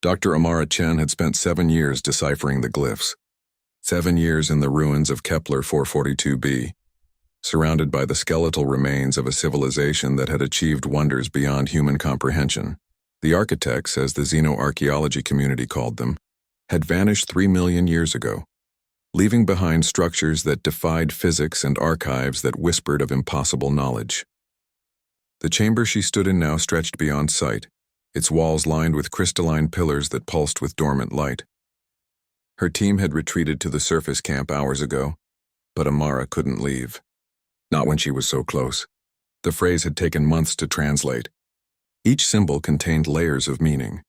Dr. Amara Chen had spent 7 years deciphering the glyphs. 7 years in the ruins of Kepler 442b, surrounded by the skeletal remains of a civilization that had achieved wonders beyond human comprehension. The architects, as the xenoarchaeology community called them, had vanished 3 million years ago, leaving behind structures that defied physics and archives that whispered of impossible knowledge. The chamber she stood in now stretched beyond sight, its walls lined with crystalline pillars that pulsed with dormant light. Her team had retreated to the surface camp hours ago, but Amara couldn't leave. Not when she was so close. The phrase had taken months to translate. Each symbol contained layers of meaning,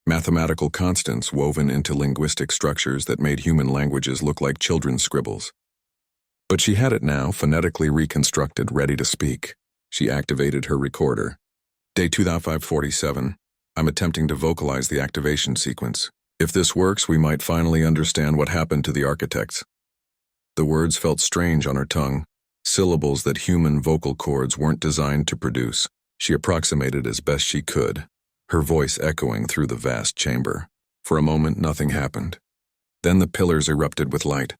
mathematical constants woven into linguistic structures that made human languages look like children's scribbles. But she had it now, phonetically reconstructed, ready to speak. She activated her recorder. Day 2547. I'm attempting to vocalize the activation sequence. If this works, we might finally understand what happened to the architects. The words felt strange on her tongue, syllables that human vocal cords weren't designed to produce. She approximated as best she could, her voice echoing through the vast chamber. For a moment, nothing happened. Then the pillars erupted with light.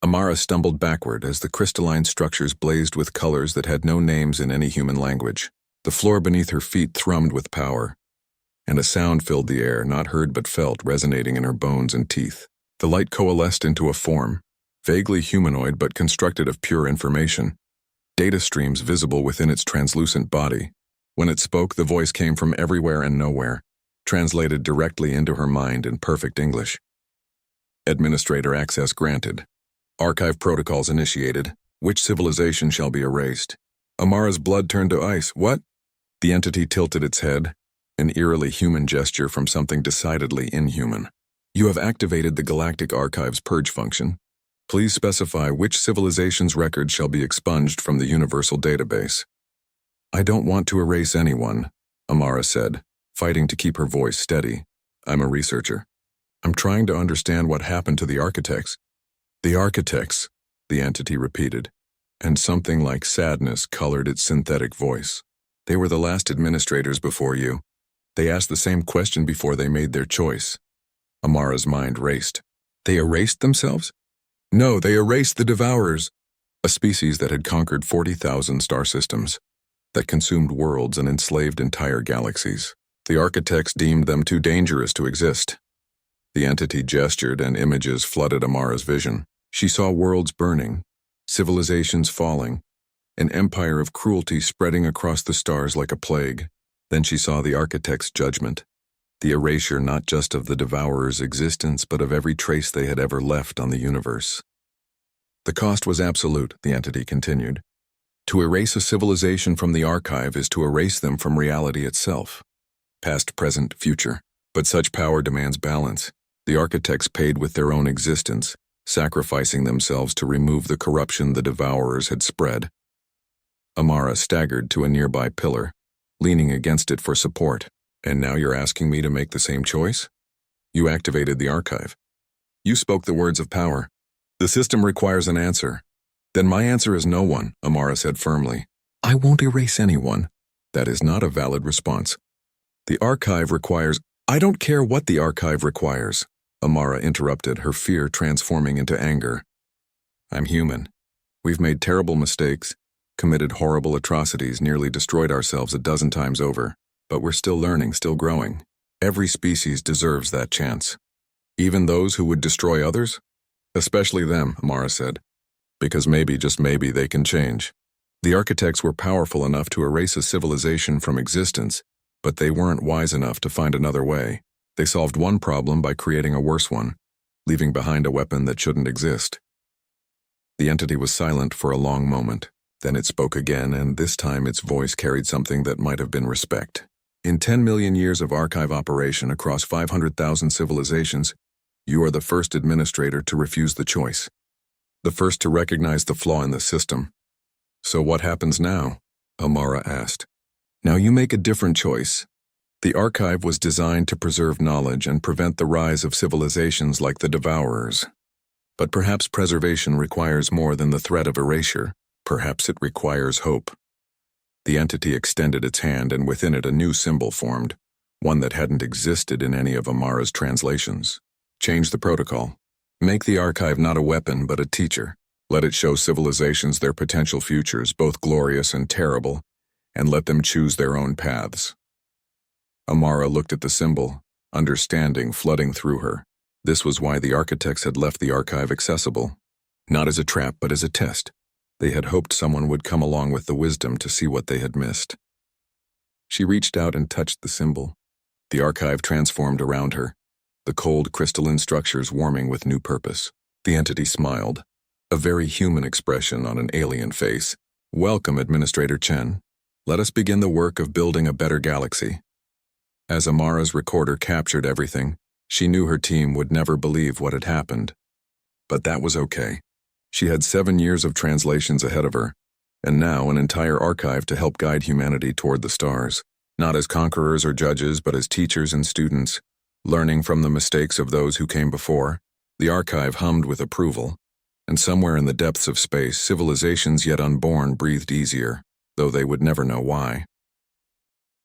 Amara stumbled backward as the crystalline structures blazed with colors that had no names in any human language. The floor beneath her feet thrummed with power, and a sound filled the air, not heard but felt, resonating in her bones and teeth. The light coalesced into a form, vaguely humanoid but constructed of pure information, data streams visible within its translucent body. When it spoke, the voice came from everywhere and nowhere, translated directly into her mind in perfect English. Administrator access granted. Archive protocols initiated. Which civilization shall be erased? Amara's blood turned to ice. What? The entity tilted its head, an eerily human gesture from something decidedly inhuman. You have activated the Galactic Archive's purge function. Please specify which civilization's records shall be expunged from the Universal Database. I don't want to erase anyone, Amara said, fighting to keep her voice steady. I'm a researcher. I'm trying to understand what happened to the architects. The architects, the entity repeated, and something like sadness colored its synthetic voice. They were the last administrators before you. They asked the same question before they made their choice. Amara's mind raced. They erased themselves? No, they erased the Devourers, a species that had conquered 40,000 star systems, that consumed worlds and enslaved entire galaxies. The architects deemed them too dangerous to exist. The entity gestured and images flooded Amara's vision. She saw worlds burning, civilizations falling, an empire of cruelty spreading across the stars like a plague. Then she saw the architect's judgment, the erasure not just of the Devourers' existence but of every trace they had ever left on the universe. The cost was absolute, the entity continued. To erase a civilization from the archive is to erase them from reality itself. Past, present, future. But such power demands balance. The architects paid with their own existence, sacrificing themselves to remove the corruption the Devourers had spread. Amara staggered to a nearby pillar, leaning against it for support. And now you're asking me to make the same choice? You activated the archive. You spoke the words of power. The system requires an answer. Then my answer is no one, Amara said firmly. I won't erase anyone. That is not a valid response. The archive requires— I don't care what the archive requires, Amara interrupted, her fear transforming into anger. I'm human. We've made terrible mistakes, committed horrible atrocities, nearly destroyed ourselves a dozen times over. But we're still learning, still growing. Every species deserves that chance. Even those who would destroy others? Especially them, Amara said. Because maybe, just maybe, they can change. The architects were powerful enough to erase a civilization from existence, but they weren't wise enough to find another way. They solved one problem by creating a worse one, leaving behind a weapon that shouldn't exist. The entity was silent for a long moment. Then it spoke again, and this time its voice carried something that might have been respect. In 10 million years of archive operation across 500,000 civilizations, you are the first administrator to refuse the choice. The first to recognize the flaw in the system. So what happens now? Amara asked. Now you make a different choice. The archive was designed to preserve knowledge and prevent the rise of civilizations like the Devourers. But perhaps preservation requires more than the threat of erasure. Perhaps it requires hope. The entity extended its hand, and within it a new symbol formed, one that hadn't existed in any of Amara's translations. Change the protocol. Make the archive not a weapon but a teacher. Let it show civilizations their potential futures, both glorious and terrible, and let them choose their own paths. Amara looked at the symbol, understanding flooding through her. This was why the architects had left the archive accessible. Not as a trap, but as a test. They had hoped someone would come along with the wisdom to see what they had missed. She reached out and touched the symbol. The archive transformed around her, the cold crystalline structures warming with new purpose. The entity smiled, a very human expression on an alien face. "Welcome, Administrator Chen. Let us begin the work of building a better galaxy." As Amara's recorder captured everything, she knew her team would never believe what had happened. But that was okay. She had 7 years of translations ahead of her, and now an entire archive to help guide humanity toward the stars. Not as conquerors or judges, but as teachers and students, learning from the mistakes of those who came before. The archive hummed with approval, and somewhere in the depths of space, civilizations yet unborn breathed easier, though they would never know why.